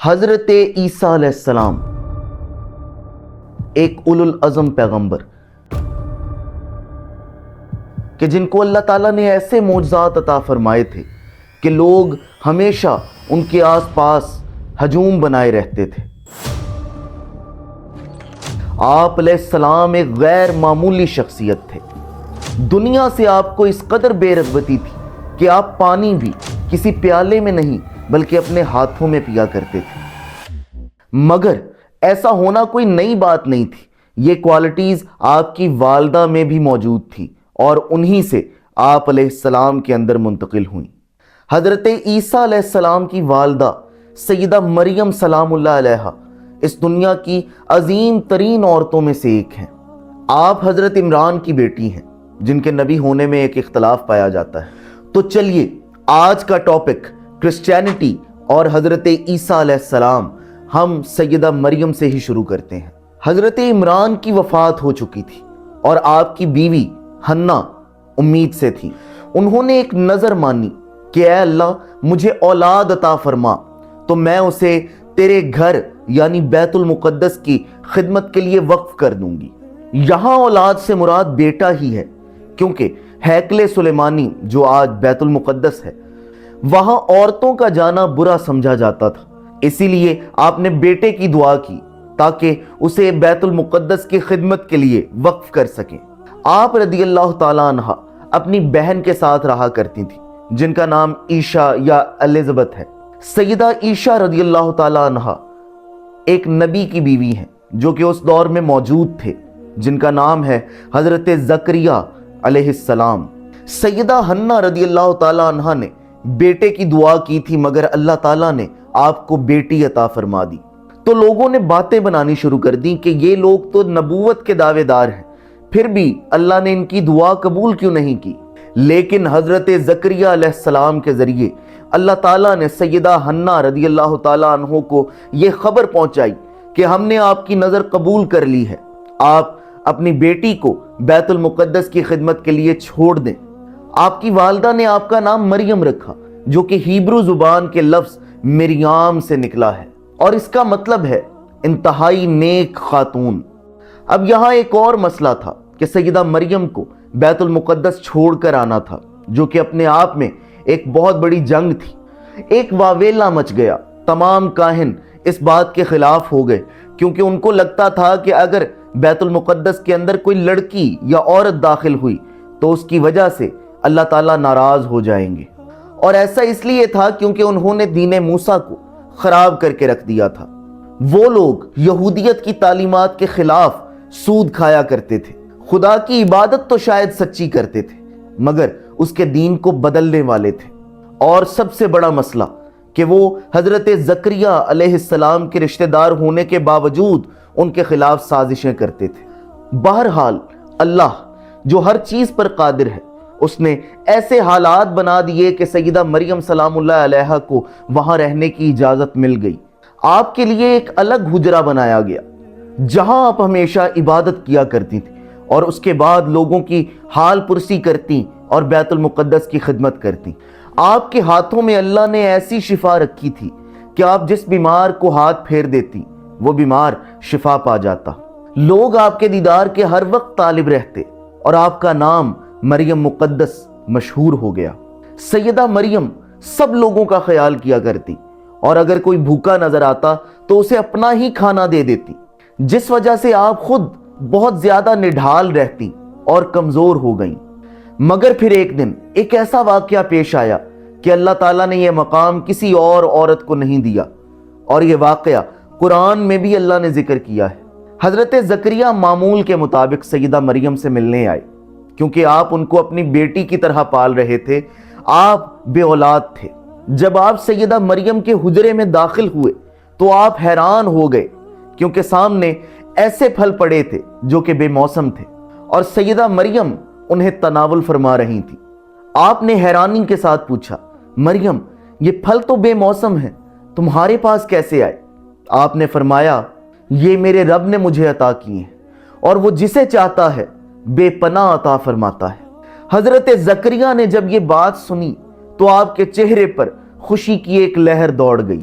حضرت عیسیٰ علیہ السلام ایک اولو العزم پیغمبر کہ جن کو اللہ تعالیٰ نے ایسے معجزات عطا فرمائے تھے کہ لوگ ہمیشہ ان کے آس پاس ہجوم بنائے رہتے تھے۔ آپ علیہ السلام ایک غیر معمولی شخصیت تھے۔ دنیا سے آپ کو اس قدر بے رغبتی تھی کہ آپ پانی بھی کسی پیالے میں نہیں بلکہ اپنے ہاتھوں میں پیا کرتے تھے۔ مگر ایسا ہونا کوئی نئی بات نہیں تھی، یہ کوالٹیز آپ کی والدہ میں بھی موجود تھی اور انہی سے آپ علیہ السلام کے اندر منتقل ہوئیں۔ حضرت عیسیٰ علیہ السلام کی والدہ سیدہ مریم سلام اللہ علیہا اس دنیا کی عظیم ترین عورتوں میں سے ایک ہیں۔ آپ حضرت عمران کی بیٹی ہیں جن کے نبی ہونے میں ایک اختلاف پایا جاتا ہے۔ تو چلیے آج کا ٹاپک کرسچینٹی اور حضرت عیسیٰ علیہ السلام ہم سیدہ مریم سے ہی شروع کرتے ہیں۔ حضرت عمران کی وفات ہو چکی تھی اور آپ کی بیوی حنا امید سے تھی۔ انہوں نے ایک نظر مانی کہ اے اللہ مجھے اولاد عطا فرما تو میں اسے تیرے گھر یعنی بیت المقدس کی خدمت کے لیے وقف کر دوں گی۔ یہاں اولاد سے مراد بیٹا ہی ہے، کیونکہ ہیکل سلیمانی جو آج بیت المقدس ہے وہاں عورتوں کا جانا برا سمجھا جاتا تھا، اسی لیے آپ نے بیٹے کی دعا کی تاکہ اسے بیت المقدس کی خدمت کے لیے وقف کر سکیں۔ آپ رضی اللہ تعالیٰ عنہ اپنی بہن کے ساتھ رہا کرتی تھی جن کا نام عیشا یا الزبتھ ہے۔ سیدہ عیشا رضی اللہ تعالیٰ عنہ ایک نبی کی بیوی ہیں جو کہ اس دور میں موجود تھے، جن کا نام ہے حضرت زکریا علیہ السلام۔ سیدہ حنا رضی اللہ تعالیٰ عنہ نے بیٹے کی دعا کی تھی مگر اللہ تعالیٰ نے آپ کو بیٹی عطا فرما دی۔ تو لوگوں نے باتیں بنانی شروع کر دی کہ یہ لوگ تو نبوت کے دعوے دار ہیں، پھر بھی اللہ نے ان کی دعا قبول کیوں نہیں کی؟ لیکن حضرت زکریا علیہ السلام کے ذریعے اللہ تعالیٰ نے سیدہ حنا رضی اللہ تعالیٰ عنہ کو یہ خبر پہنچائی کہ ہم نے آپ کی نظر قبول کر لی ہے، آپ اپنی بیٹی کو بیت المقدس کی خدمت کے لیے چھوڑ دیں۔ آپ کی والدہ نے آپ کا نام مریم رکھا جو کہ ہیبرو زبان کے لفظ مریم سے نکلا ہے اور اس کا مطلب ہے انتہائی نیک خاتون۔ اب یہاں ایک اور مسئلہ تھا کہ سیدہ مریم کو بیت المقدس چھوڑ کر آنا تھا، جو کہ اپنے آپ میں ایک بہت بڑی جنگ تھی۔ ایک واویلا مچ گیا، تمام کاہن اس بات کے خلاف ہو گئے کیونکہ ان کو لگتا تھا کہ اگر بیت المقدس کے اندر کوئی لڑکی یا عورت داخل ہوئی تو اس کی وجہ سے اللہ تعالیٰ ناراض ہو جائیں گے، اور ایسا اس لیے تھا کیونکہ انہوں نے دین موسیٰ کو خراب کر کے رکھ دیا تھا۔ وہ لوگ یہودیت کی تعلیمات کے خلاف سود کھایا کرتے تھے، خدا کی عبادت تو شاید سچی کرتے تھے مگر اس کے دین کو بدلنے والے تھے، اور سب سے بڑا مسئلہ کہ وہ حضرت زکریا علیہ السلام کے رشتہ دار ہونے کے باوجود ان کے خلاف سازشیں کرتے تھے۔ بہرحال اللہ جو ہر چیز پر قادر ہے اس نے ایسے حالات بنا دیے کہ سیدہ مریم سلام اللہ علیہا کو وہاں رہنے کی اجازت مل گئی۔ آپ کے لیے ایک الگ حجرہ بنایا گیا جہاں آپ ہمیشہ عبادت کیا کرتی تھی اور اس کے بعد لوگوں کی حال پرسی کرتی اور بیت المقدس کی خدمت کرتی۔ آپ کے ہاتھوں میں اللہ نے ایسی شفا رکھی تھی کہ آپ جس بیمار کو ہاتھ پھیر دیتی وہ بیمار شفا پا جاتا۔ لوگ آپ کے دیدار کے ہر وقت طالب رہتے اور آپ کا نام مریم مقدس مشہور ہو گیا۔ سیدہ مریم سب لوگوں کا خیال کیا کرتی اور اگر کوئی بھوکا نظر آتا تو اسے اپنا ہی کھانا دے دیتی، جس وجہ سے آپ خود بہت زیادہ نڈھال رہتی اور کمزور ہو گئیں۔ مگر پھر ایک دن ایک ایسا واقعہ پیش آیا کہ اللہ تعالیٰ نے یہ مقام کسی اور عورت کو نہیں دیا، اور یہ واقعہ قرآن میں بھی اللہ نے ذکر کیا ہے۔ حضرت زکریا معمول کے مطابق سیدہ مریم سے ملنے آئے کیونکہ آپ ان کو اپنی بیٹی کی طرح پال رہے تھے۔ آپ بے اولاد تھے۔ جب آپ سیدہ مریم کے حجرے میں داخل ہوئے تو آپ حیران ہو گئے کیونکہ سامنے ایسے پھل پڑے تھے جو کہ بے موسم تھے اور سیدہ مریم انہیں تناول فرما رہی تھی۔ آپ نے حیرانی کے ساتھ پوچھا، مریم یہ پھل تو بے موسم ہیں، تمہارے پاس کیسے آئے؟ آپ نے فرمایا یہ میرے رب نے مجھے عطا کیے ہیں اور وہ جسے چاہتا ہے بے پناہ عطا فرماتا ہے۔ حضرت زکریا نے جب یہ بات سنی تو آپ کے چہرے پر خوشی کی ایک لہر دوڑ گئی۔